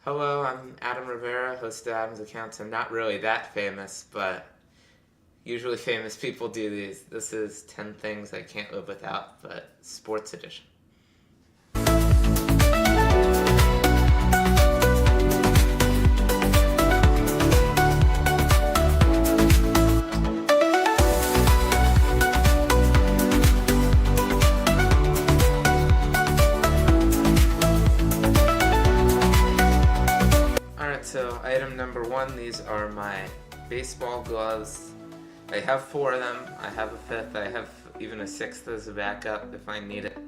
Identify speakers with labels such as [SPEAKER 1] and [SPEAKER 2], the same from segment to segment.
[SPEAKER 1] Hello, I'm Adam Rivera, host of Adam's Accounts. I'm not really that famous, but usually famous people do these. This is 10 things I can't live without, but sports edition. Alright, so item number one, these are my baseball gloves. I have four of them. I have a fifth. I have even a sixth as a backup if I need it.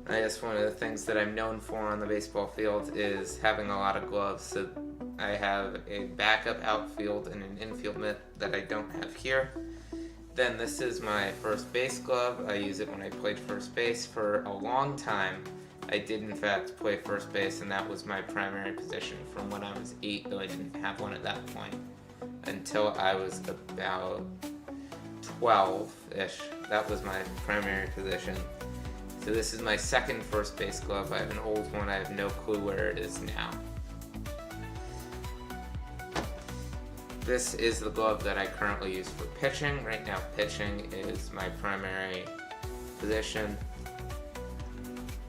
[SPEAKER 1] I guess one of the things that I'm known for on the baseball field is having a lot of gloves. So I have a backup outfield and an infield mitt that I don't have here. Then this is my first base glove. I use it when I played first base for a long time. I did in fact play first base, and that was my primary position from when I was 8, though I didn't have one at that point until I was about 12-ish. That was my primary position. So this is my second first base glove. I have an old one. I have no clue where it is now. This is the glove that I currently use for pitching. Right now, pitching is my primary position.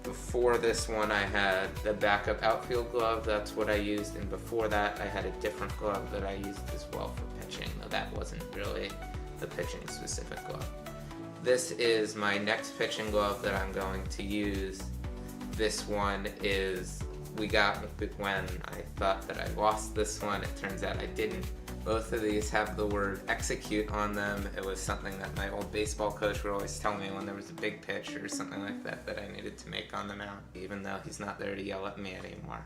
[SPEAKER 1] Before this one, I had the backup outfield glove. That's what I used. And before that, I had a different glove that I used as well for pitching, though that wasn't really the pitching specific glove. This is my next pitching glove that I'm going to use. This one is, we got when I thought that I lost this one. It turns out I didn't. Both of these have the word execute on them. It was something that my old baseball coach would always tell me when there was a big pitch or something like that that I needed to make on the mound, even though he's not there to yell at me anymore.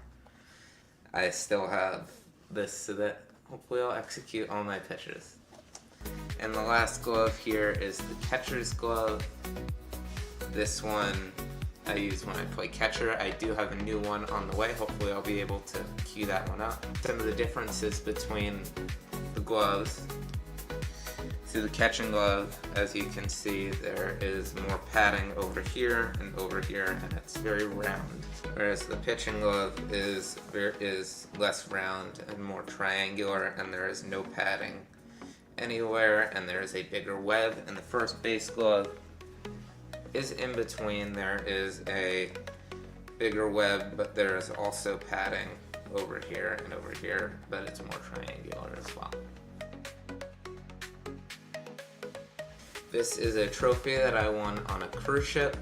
[SPEAKER 1] I still have this so that hopefully I'll execute all my pitches. And the last glove here is the catcher's glove. This one I use when I play catcher. I do have a new one on the way. Hopefully I'll be able to cue that one up. Some of the differences between the gloves. So the catching glove, as you can see, there is more padding over here, and it's very round. Whereas the pitching glove is less round and more triangular, and there is no padding anywhere, and there is a bigger web. And the first base glove is in between. There is a bigger web, but there is also padding over here and over here, but it's more triangular as well. This is a trophy that I won on a cruise ship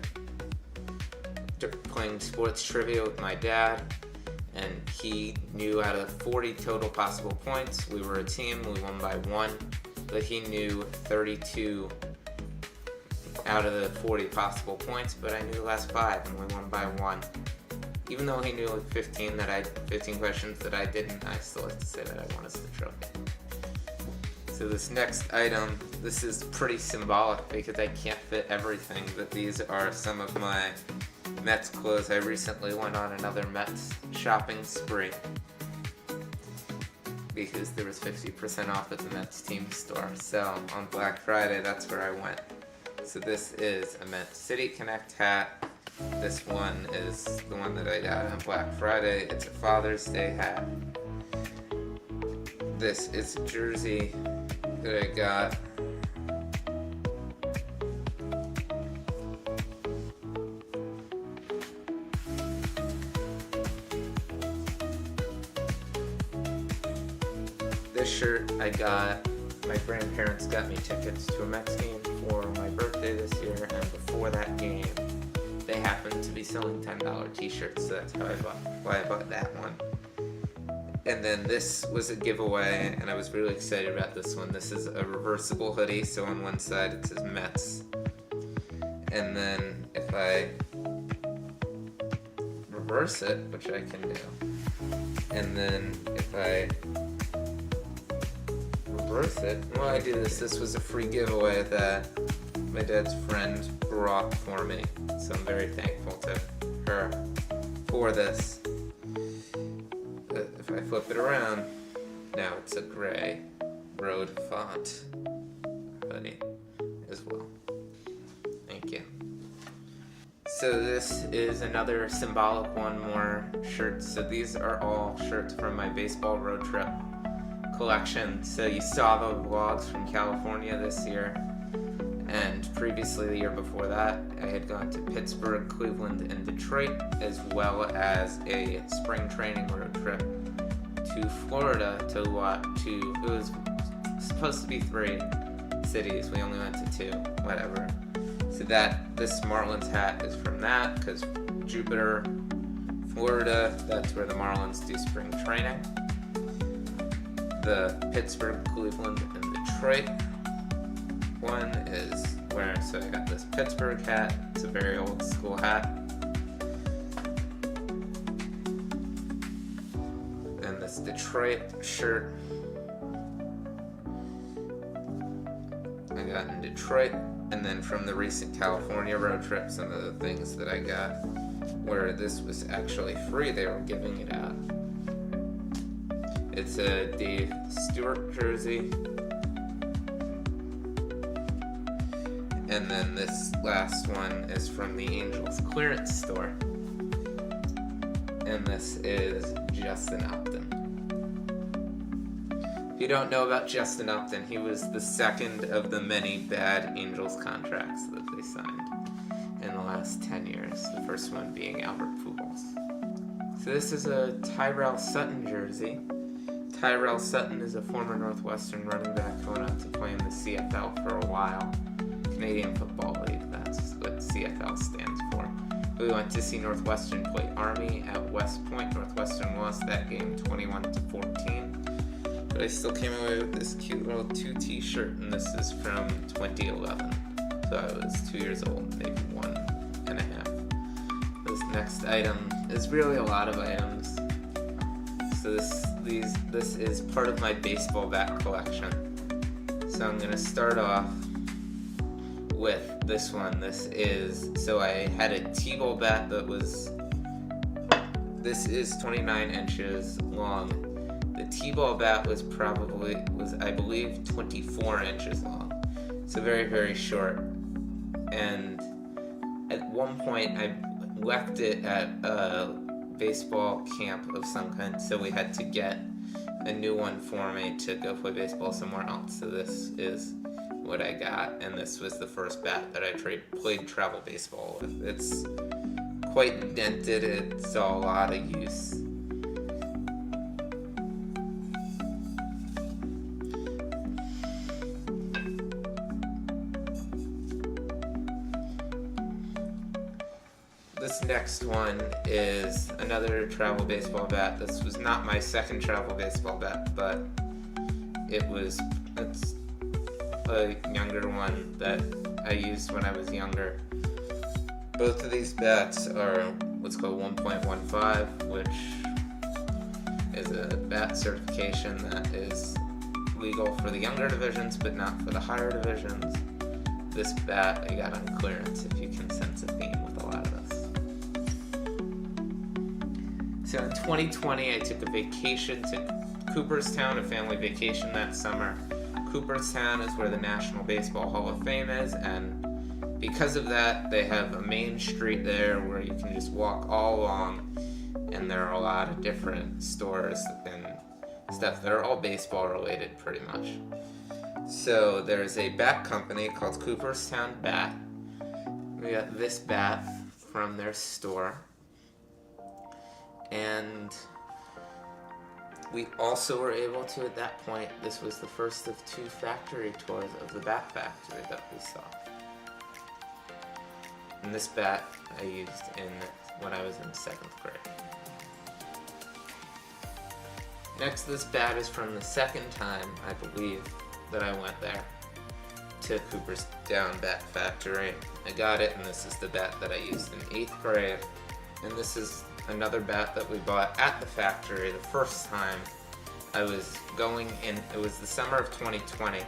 [SPEAKER 1] playing sports trivia with my dad, and he knew out of 40 total possible points, we were a team, we won by 1, but he knew 32 out of the 40 possible points, but I knew the last 5 and we won by 1. Even though he knew like 15 questions that I didn't, I still like to say that I won us the trophy. So this next item, this is pretty symbolic because I can't fit everything, but these are some of my Mets clothes. I recently went on another Mets shopping spree because there was 50% off at the Mets team store. So on Black Friday, that's where I went. So this is a Mets City Connect hat. This one is the one that I got on Black Friday. It's a Father's Day hat. This is a jersey that I got. This shirt I got, my grandparents got me tickets to a Mets game for my birthday this year, and before that game, they happened to be selling $10 t-shirts, so that's why I bought that one. And then this was a giveaway, and I was really excited about this one. This is a reversible hoodie, so on one side it says Mets. And then if I reverse it, which I can do, and then if I reverse it, while I do this, this was a free giveaway that my dad's friend brought for me, so I'm very thankful to her for this. But if I flip it around, now it's a gray road font hoodie as well. Thank you. So this is another symbolic one more shirt. So these are all shirts from my baseball road trip collection. So you saw the vlogs from California this year, and previously the year before that I had gone to Pittsburgh, Cleveland, and Detroit, as well as a spring training road trip to Florida to it was supposed to be 3 cities, we only went to 2, whatever. So this Marlins hat is from that, because Jupiter, Florida, that's where the Marlins do spring training. The Pittsburgh, Cleveland, and Detroit one is where, so I got this Pittsburgh hat, it's a very old school hat. And this Detroit shirt I got in Detroit. And then from the recent California road trip, some of the things that I got, where this was actually free, they were giving it out. It's a Dave Stewart jersey. And then this last one is from the Angels clearance store. And this is Justin Upton. If you don't know about Justin Upton, he was the second of the many bad Angels contracts that they signed in the last 10 years, the first one being Albert Pujols. So this is a Tyrell Sutton jersey. Tyrell Sutton is a former Northwestern running back going on to play in the CFL for a while. Canadian Football League, that's what CFL stands for. We went to see Northwestern play Army at West Point. Northwestern lost that game 21-14. But I still came away with this cute little 2 t-shirt, and this is from 2011. So I was 2 years old, maybe 1.5. This next item is really a lot of items. So this is part of my baseball bat collection. So I'm gonna start off with this one. So I had a T-ball bat this is 29 inches long. The T-ball bat was I believe 24 inches long. So very, very short. And at one point I left it at a baseball camp of some kind, so we had to get a new one for me to go play baseball somewhere else. So this is what I got, and this was the first bat that I played travel baseball with. It's quite dented, it saw a lot of use. This next one is another travel baseball bat. This was not my second travel baseball bat, but it's a younger one that I used when I was younger. Both of these bats are what's called 1.15, which is a bat certification that is legal for the younger divisions, but not for the higher divisions. This bat I got on clearance, if you can sense a theme with a lot of this. So in 2020, I took a vacation to Cooperstown, a family vacation that summer. Cooperstown is where the National Baseball Hall of Fame is, and because of that, they have a main street there where you can just walk all along, and there are a lot of different stores and stuff that are all baseball related pretty much. So there's a bat company called Cooperstown Bat. We got this bat from their store. And we also were able to, at that point, this was the first of 2 factory tours of the Bat Factory that we saw. And this bat I used when I was in 7th grade. Next, this bat is from the second time, I believe, that I went there to Cooperstown Bat Factory. I got it, and this is the bat that I used in 8th grade. And this is another bat that we bought at the factory the first time I was going in. It was the summer of 2020,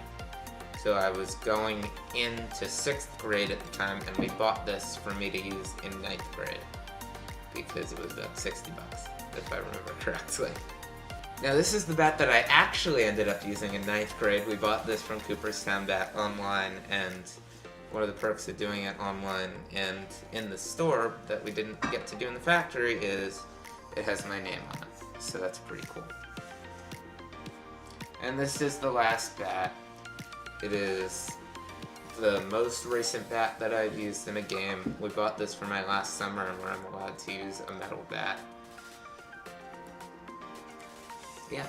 [SPEAKER 1] so I was going into 6th grade at the time, and we bought this for me to use in 9th grade because it was about $60, if I remember correctly. Now this is the bat that I actually ended up using in 9th grade. We bought this from Cooperstown Bat online, and one of the perks of doing it online and in the store that we didn't get to do in the factory is it has my name on it. So that's pretty cool. And this is the last bat. It is the most recent bat that I've used in a game. We bought this for my last summer where I'm allowed to use a metal bat. Yeah.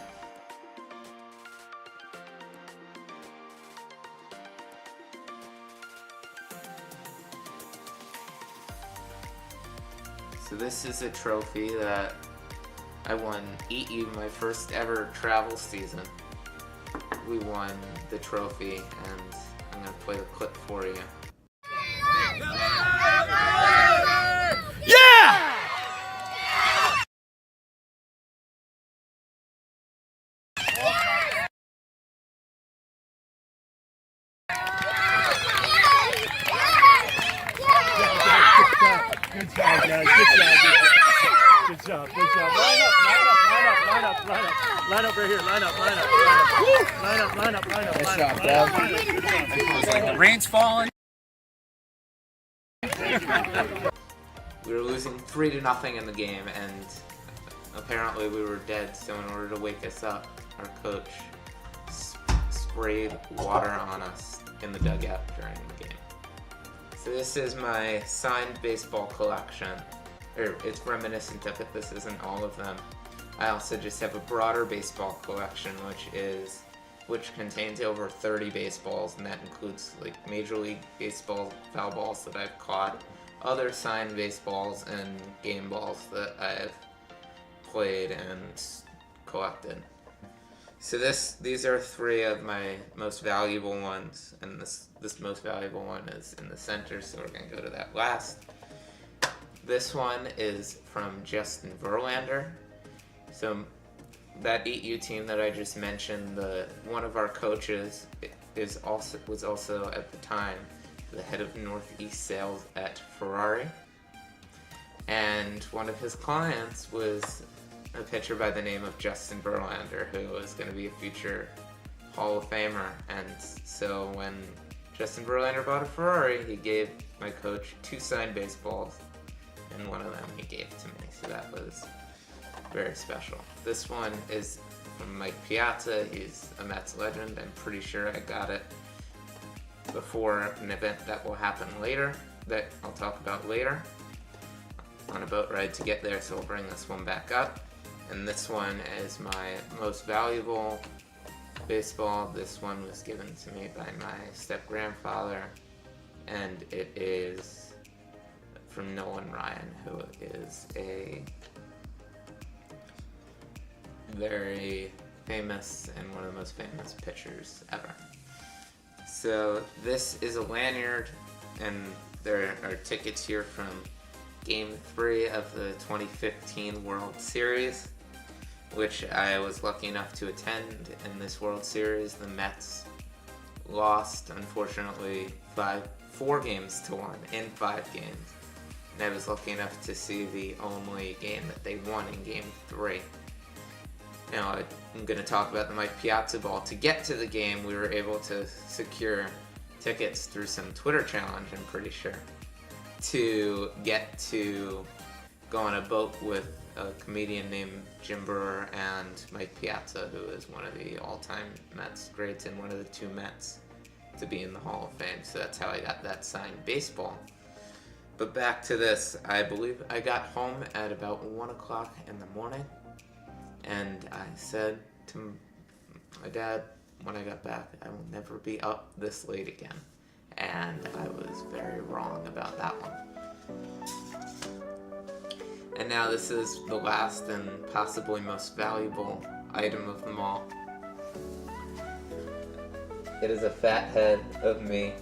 [SPEAKER 1] So this is a trophy that I won Eat You my first ever travel season. We won the trophy, and I'm gonna play the clip for you.
[SPEAKER 2] Yeah! Good job, guys. Good job. Line up right here. Line up.
[SPEAKER 3] Nice job, Dad.
[SPEAKER 2] The rain's falling.
[SPEAKER 1] We were losing 3-0 in the game, and apparently we were dead, so in order to wake us up, our coach sprayed water on us in the dugout during the game. So this is my signed baseball collection. It's reminiscent of it, this isn't all of them. I also just have a broader baseball collection, which contains over 30 baseballs, and that includes like Major League Baseball foul balls that I've caught, other signed baseballs, and game balls that I've played and collected. So these are 3 of my most valuable ones, and this most valuable one is in the center, so we're going to go to that last. This one is from Justin Verlander. So that Eat You team that I just mentioned, one of our coaches was also at the time the head of Northeast sales at Ferrari, and one of his clients was a pitcher by the name of Justin Verlander, who was going to be a future Hall of Famer. And so when Justin Verlander bought a Ferrari, he gave my coach 2 signed baseballs, and one of them he gave to me, so that was very special. This one is from Mike Piazza. He's a Mets legend. I'm pretty sure I got it before an event that will happen later, that I'll talk about later, on a boat ride to get there, so I'll bring this one back up. And this one is my most valuable baseball. This one was given to me by my step-grandfather, and it is from Nolan Ryan, who is a very famous and one of the most famous pitchers ever. So this is a lanyard, and there are tickets here from Game 3 of the 2015 World Series, which I was lucky enough to attend. In this World Series, the Mets lost, unfortunately, 4-1 in 5 games. And I was lucky enough to see the only game that they won in Game 3. Now, I'm going to talk about the Mike Piazza ball. To get to the game, we were able to secure tickets through some Twitter challenge, I'm pretty sure, to get to go on a boat with a comedian named Jim Brewer and Mike Piazza, who is one of the all-time Mets greats and one of the 2 Mets to be in the Hall of Fame. So that's how I got that signed baseball. But back to this, I believe I got home at about 1 o'clock in the morning, and I said to my dad when I got back, I will never be up this late again. And I was very wrong about that one. And now this is the last and possibly most valuable item of them all. It is a fat head of me,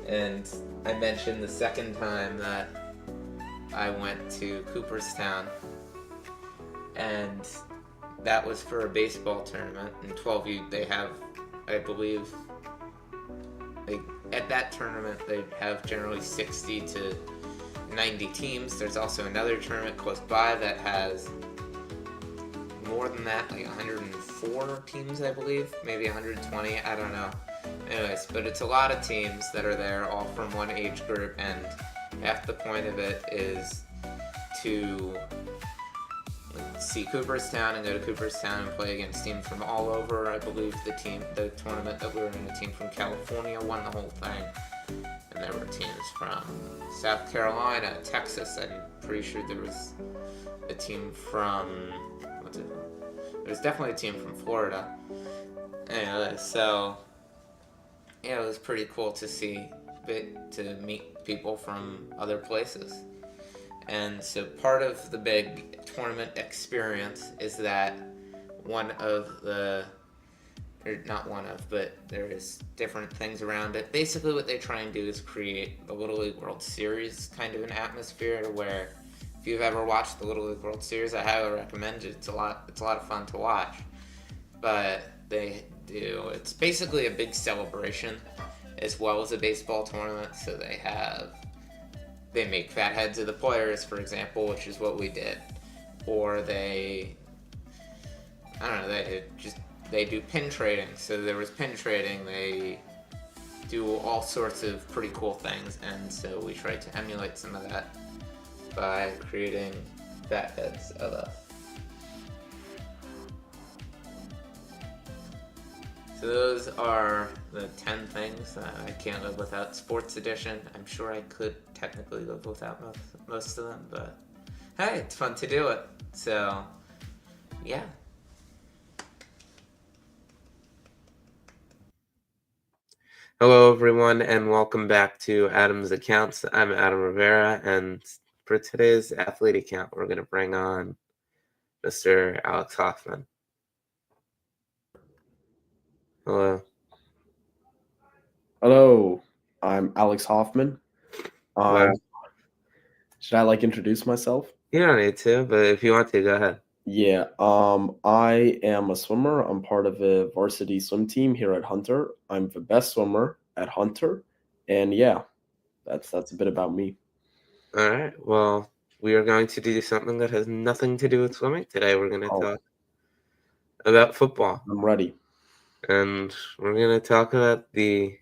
[SPEAKER 1] and I mentioned the second time that I went to Cooperstown, and that was for a baseball tournament. In 12U they have, I believe, at that tournament they have generally 60 to 90 teams. There's also another tournament close by that has more than that, like 104 teams, I believe, maybe 120, I don't know. Anyways, but it's a lot of teams that are there, all from one age group, and half the point of it is to see Cooperstown and go to Cooperstown and play against teams from all over. I believe the tournament that we were in, a team from California won the whole thing, and there were teams from South Carolina, Texas. I'm pretty sure there was a team from there was definitely a team from Florida. Anyway, so yeah, it was pretty cool to meet people from other places. And so part of the big tournament experience is that but there's different things around it. Basically what they try and do is create the Little League World Series kind of an atmosphere where if you've ever watched the Little League World Series, I highly recommend it. It's a lot of fun to watch. But it's basically a big celebration as well as a baseball tournament. So they make fat heads of the players, for example, which is what we did. Or they do pin trading. So there was pin trading. They do all sorts of pretty cool things, and so we tried to emulate some of that by creating fat heads of us. So those are the 10 things I can't live without. Sports edition, I'm sure I could technically live without most of them, but hey, it's fun to do it. So, yeah. Hello, everyone, and welcome back to Adam's Accounts. I'm Adam Rivera, and for today's athlete account, we're going to bring on Mr. Alex Hoffman. Hello.
[SPEAKER 4] Hello, I'm Alex Hoffman.
[SPEAKER 1] Wow.
[SPEAKER 4] Should I introduce myself?
[SPEAKER 1] You don't need to, but if you want to, go ahead.
[SPEAKER 4] Yeah, I am a swimmer. I'm part of a varsity swim team here at Hunter. I'm the best swimmer at Hunter, and yeah, that's a bit about me.
[SPEAKER 1] All right. Well, we are going to do something that has nothing to do with swimming today. We're going to talk about football.
[SPEAKER 4] I'm ready.
[SPEAKER 1] And we're going to talk about the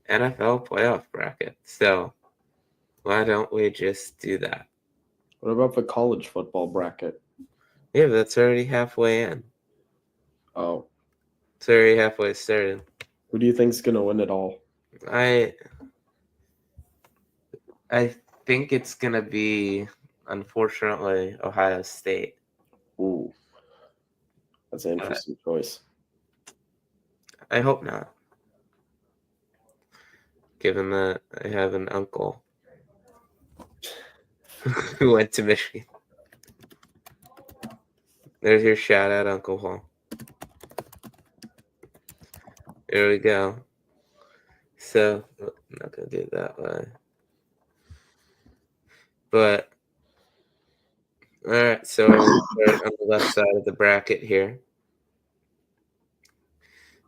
[SPEAKER 1] NFL playoff bracket. So why don't we just do that?
[SPEAKER 4] What about the college football bracket?
[SPEAKER 1] Yeah, but that's already halfway in.
[SPEAKER 4] Oh.
[SPEAKER 1] It's already halfway started.
[SPEAKER 4] Who do you think's going to win it all?
[SPEAKER 1] I think it's going to be, unfortunately, Ohio State.
[SPEAKER 4] Ooh. That's an interesting choice.
[SPEAKER 1] I hope not. Given that I have an uncle who went to Michigan. There's your shout out, Uncle Paul. There we go. So, I'm not going to do it that way. But, alright, so we're going to start on the left side of the bracket here.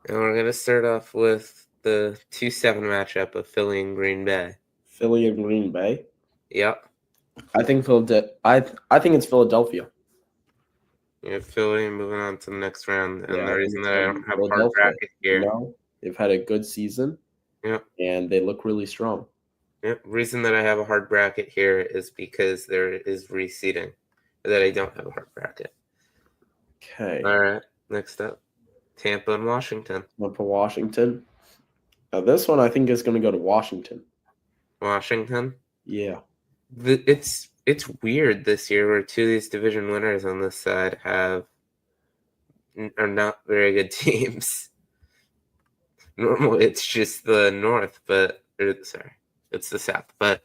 [SPEAKER 1] And we're going to start off with the 2-7 matchup of Philly and Green Bay.
[SPEAKER 4] Philly and Green Bay?
[SPEAKER 1] Yep.
[SPEAKER 4] I think it's Philadelphia.
[SPEAKER 1] Yeah, Philly moving on to the next round. And
[SPEAKER 4] Yeah,
[SPEAKER 1] the reason that I don't have a hard bracket here.
[SPEAKER 4] No, they've had a good season.
[SPEAKER 1] Yep.
[SPEAKER 4] And they look really strong.
[SPEAKER 1] Yep. Reason that I have a hard bracket here is because there is reseeding. That I don't have a hard bracket.
[SPEAKER 4] Okay.
[SPEAKER 1] All right. Next up, Tampa and Washington.
[SPEAKER 4] Tampa, Washington. Now this one I think is going to go to Washington.
[SPEAKER 1] Washington?
[SPEAKER 4] Yeah.
[SPEAKER 1] It's weird this year where two of these division winners on this side are not very good teams. Normally it's just the North, it's the South, but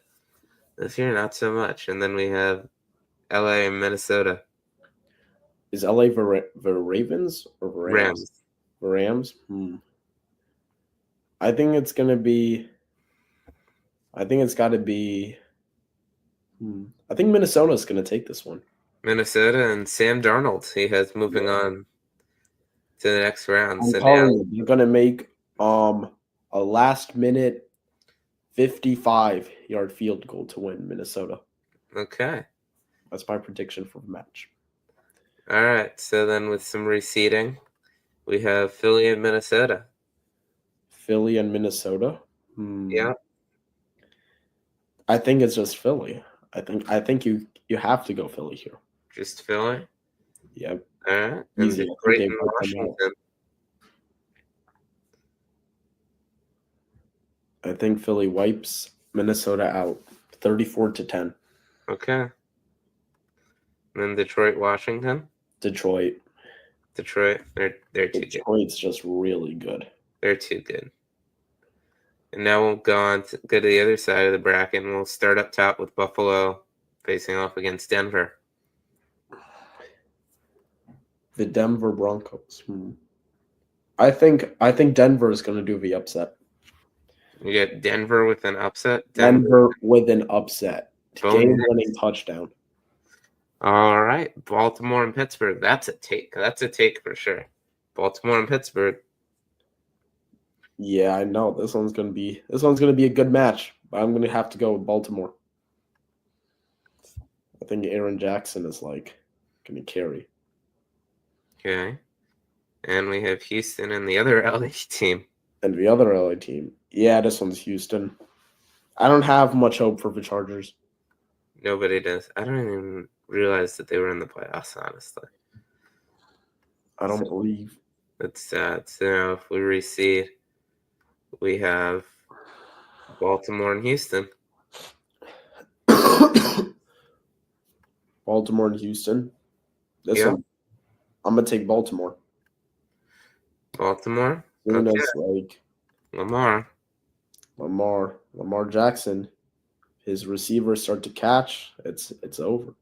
[SPEAKER 1] this year not so much. And then we have LA and Minnesota.
[SPEAKER 4] Is LA the Ravens or the Rams? The Rams? I think it's got to be I think Minnesota's going to take this one.
[SPEAKER 1] Minnesota and Sam Darnold. He has moving on to the next round.
[SPEAKER 4] I'm telling you, you're going to make a last-minute 55-yard field goal to win Minnesota.
[SPEAKER 1] Okay.
[SPEAKER 4] That's my prediction for the match.
[SPEAKER 1] All right. So then with some reseeding, we have Philly and Minnesota.
[SPEAKER 4] Philly and Minnesota.
[SPEAKER 1] Yeah.
[SPEAKER 4] I think it's just Philly. I think you have to go Philly here.
[SPEAKER 1] Just Philly.
[SPEAKER 4] Yep.
[SPEAKER 1] All right. And
[SPEAKER 4] Easy. I think
[SPEAKER 1] Detroit
[SPEAKER 4] they
[SPEAKER 1] and
[SPEAKER 4] wiped them out.
[SPEAKER 1] Washington.
[SPEAKER 4] I think Philly wipes Minnesota out 34-10.
[SPEAKER 1] Okay. And then Detroit, Washington.
[SPEAKER 4] Detroit.
[SPEAKER 1] Detroit. They're too good.
[SPEAKER 4] Detroit's just really good.
[SPEAKER 1] They're too good. And now we'll go to the other side of the bracket, and we'll start up top with Buffalo facing off against Denver.
[SPEAKER 4] The Denver Broncos. I think Denver is going to do the upset.
[SPEAKER 1] You get Denver with an upset.
[SPEAKER 4] Denver with an upset.
[SPEAKER 1] Boom.
[SPEAKER 4] Game-winning touchdown.
[SPEAKER 1] All right. Baltimore and Pittsburgh. That's a take. That's a take for sure. Baltimore and Pittsburgh.
[SPEAKER 4] Yeah, I know. This one's gonna be a good match, but I'm gonna have to go with Baltimore. I think Aaron Jackson is gonna carry.
[SPEAKER 1] Okay. And we have Houston and the other LA team.
[SPEAKER 4] And the other LA team. Yeah, this one's Houston. I don't have much hope for the Chargers.
[SPEAKER 1] Nobody does. I don't even realize that they were in the playoffs, honestly.
[SPEAKER 4] I don't believe.
[SPEAKER 1] That's sad. So if we reseed, we have Baltimore and Houston.
[SPEAKER 4] Baltimore and Houston. This
[SPEAKER 1] Yeah.
[SPEAKER 4] one, I'm gonna take Baltimore.
[SPEAKER 1] Baltimore.
[SPEAKER 4] Soon
[SPEAKER 1] Okay.
[SPEAKER 4] as
[SPEAKER 1] Lamar.
[SPEAKER 4] Lamar Jackson, his receivers start to catch, it's over.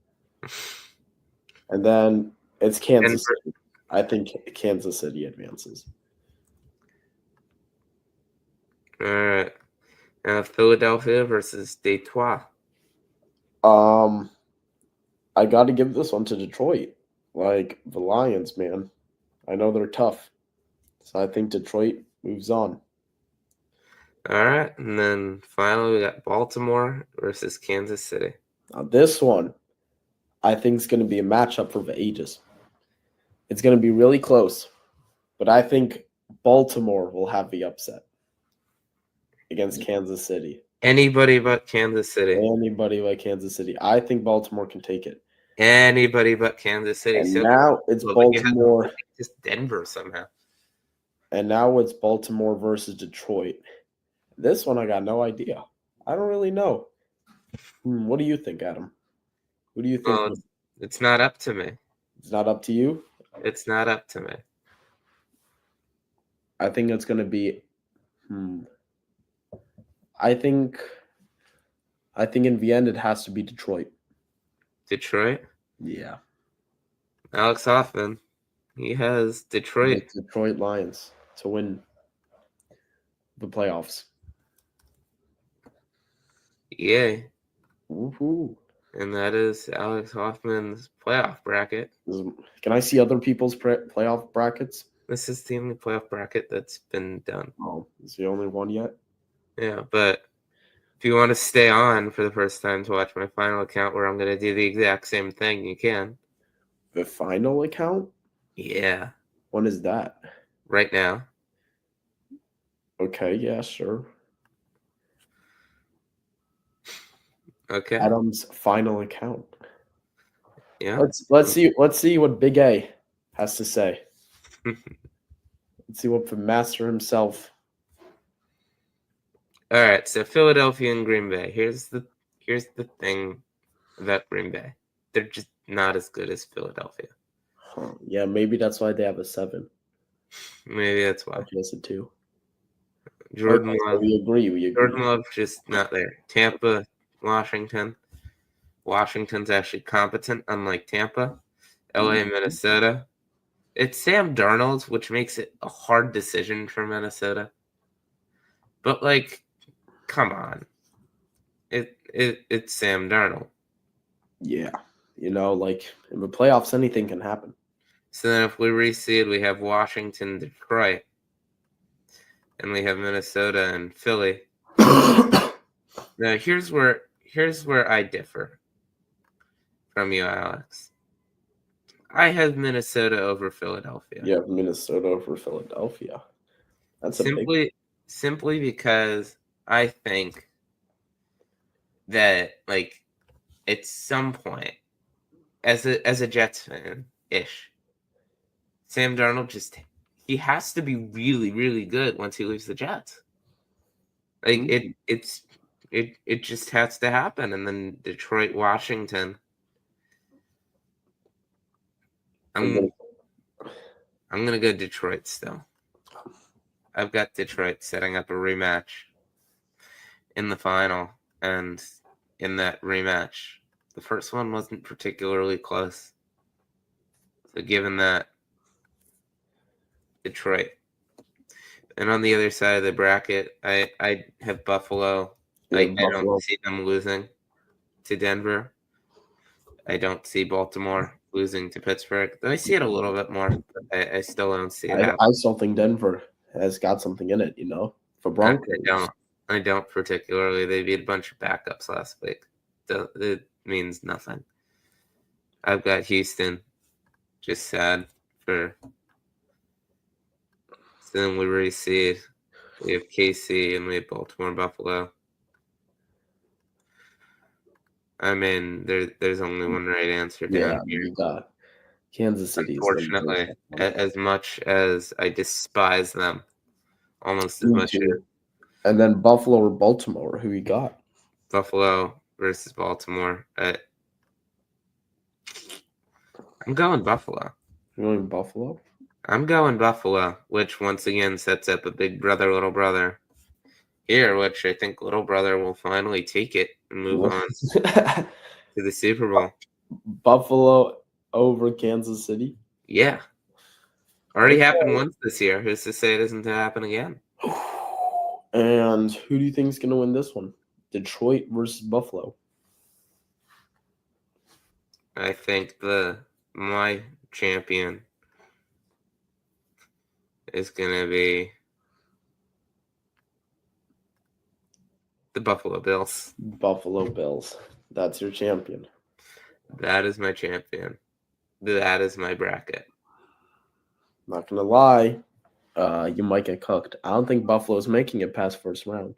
[SPEAKER 4] And then it's Kansas
[SPEAKER 1] Denver.
[SPEAKER 4] City. I think Kansas City advances.
[SPEAKER 1] All right. Philadelphia versus Detroit.
[SPEAKER 4] I got to give this one to Detroit. The Lions, man. I know they're tough. So I think Detroit moves on.
[SPEAKER 1] All right. And then finally, we got Baltimore versus Kansas City.
[SPEAKER 4] Now, this one, I think, is going to be a matchup for the ages. It's going to be really close. But I think Baltimore will have the upset against Kansas City.
[SPEAKER 1] Anybody but Kansas City.
[SPEAKER 4] Anybody like Kansas City. I think Baltimore can take it.
[SPEAKER 1] Anybody but Kansas City.
[SPEAKER 4] And
[SPEAKER 1] So
[SPEAKER 4] now it's Baltimore.
[SPEAKER 1] Just Denver somehow.
[SPEAKER 4] And now it's Baltimore versus Detroit. This one I got no idea. I don't really know. What do you think, Adam? Who do you think?
[SPEAKER 1] Well, it's not up to me.
[SPEAKER 4] It's not up to you?
[SPEAKER 1] It's not up to me.
[SPEAKER 4] I think it's going to be I think in the end it has to be Detroit.
[SPEAKER 1] Detroit?
[SPEAKER 4] Yeah.
[SPEAKER 1] Alex Hoffman. He has Detroit.
[SPEAKER 4] The Detroit Lions to win the playoffs.
[SPEAKER 1] Yay.
[SPEAKER 4] Woohoo.
[SPEAKER 1] And that is Alex Hoffman's playoff bracket.
[SPEAKER 4] Can I see other people's playoff brackets?
[SPEAKER 1] This is the only playoff bracket that's been done.
[SPEAKER 4] Oh, is the only one yet?
[SPEAKER 1] Yeah, but if you want to stay on for the first time to watch my final account where I'm going to do the exact same thing, you can.
[SPEAKER 4] The final account?
[SPEAKER 1] Yeah.
[SPEAKER 4] When is that?
[SPEAKER 1] Right now.
[SPEAKER 4] Okay, yeah, sure.
[SPEAKER 1] Okay.
[SPEAKER 4] Adam's final account.
[SPEAKER 1] Yeah.
[SPEAKER 4] Let's see what Big A has to say. Let's see what the master himself.
[SPEAKER 1] All right, so Philadelphia and Green Bay. Here's the thing about Green Bay. They're just not as good as Philadelphia.
[SPEAKER 4] Huh. Yeah, maybe that's why they have a 7.
[SPEAKER 1] Maybe that's why.
[SPEAKER 4] Just a 2.
[SPEAKER 1] Jordan
[SPEAKER 4] Okay, so
[SPEAKER 1] Love.
[SPEAKER 4] we agree.
[SPEAKER 1] Jordan Love just not there. Tampa, Washington. Washington's actually competent, unlike Tampa. LA, Minnesota. It's Sam Darnold, which makes it a hard decision for Minnesota. But come on. It's Sam Darnold.
[SPEAKER 4] Yeah. In the playoffs, anything can happen.
[SPEAKER 1] So then if we reseed, we have Washington, Detroit. And we have Minnesota and Philly. Now here's where I differ from you, Alex. I have Minnesota over Philadelphia.
[SPEAKER 4] Yeah, Minnesota over Philadelphia. That's a big.
[SPEAKER 1] simply because I think that, like, at some point, as a Jets fan ish, Sam Darnold he has to be really, really good once he leaves the Jets. Like it just has to happen. And then Detroit, Washington. I'm gonna go Detroit still. I've got Detroit setting up a rematch in the final, and in that rematch, the first one wasn't particularly close. So given that, Detroit. And on the other side of the bracket, I have Buffalo. I don't see them losing to Denver. I don't see Baltimore losing to Pittsburgh. Though I see it a little bit more, but I still don't see it happening.
[SPEAKER 4] I still think Denver has got something in it, for Broncos.
[SPEAKER 1] I don't particularly. They beat a bunch of backups last week. It means nothing. I've got Houston. Just sad for. So then we reseed. We have KC and we have Baltimore, Buffalo. I mean, there's only one right answer down here.
[SPEAKER 4] You got Kansas City.
[SPEAKER 1] Unfortunately, as much as I despise them, almost as much.
[SPEAKER 4] And then Buffalo or Baltimore, who you got?
[SPEAKER 1] Buffalo versus Baltimore. I'm going Buffalo.
[SPEAKER 4] You're going Buffalo?
[SPEAKER 1] I'm going Buffalo, which once again sets up a big brother, little brother here, which I think little brother will finally take it and move on to the Super Bowl.
[SPEAKER 4] Buffalo over Kansas City?
[SPEAKER 1] Yeah. Already happened once this year. Who's to say it isn't to happen again?
[SPEAKER 4] And who do you think is going to win this one? Detroit versus Buffalo?
[SPEAKER 1] I think my champion is going to be the Buffalo Bills.
[SPEAKER 4] Buffalo Bills. That's your champion.
[SPEAKER 1] That is my champion. That is my bracket.
[SPEAKER 4] Not going to lie. You might get cooked. I don't think Buffalo's making it past first round.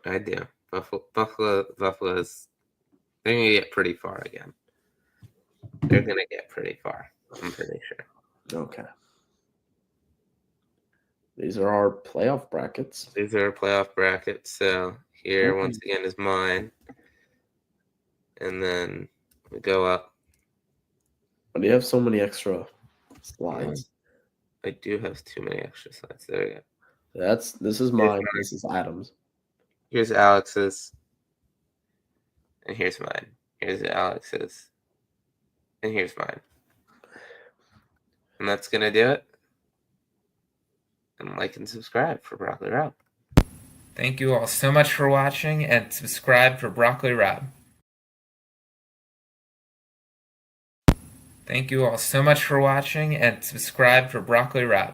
[SPEAKER 1] I do. Buffalo's they're going to get pretty far again. They're going to get pretty far. I'm pretty sure.
[SPEAKER 4] Okay. These are our playoff brackets.
[SPEAKER 1] So here, once again, is mine. And then we go up.
[SPEAKER 4] But you have so many extra slides.
[SPEAKER 1] I do have too many extra slides. There you
[SPEAKER 4] go. This is mine. This is Adam's.
[SPEAKER 1] Here's Alex's. And here's mine. Here's Alex's. And here's mine. And that's going to do it. And like and subscribe for Broccoli Rob. Thank you all so much for watching, and subscribe for Broccoli Rob. Thank you all so much for watching, and subscribe for Broccoli Rob.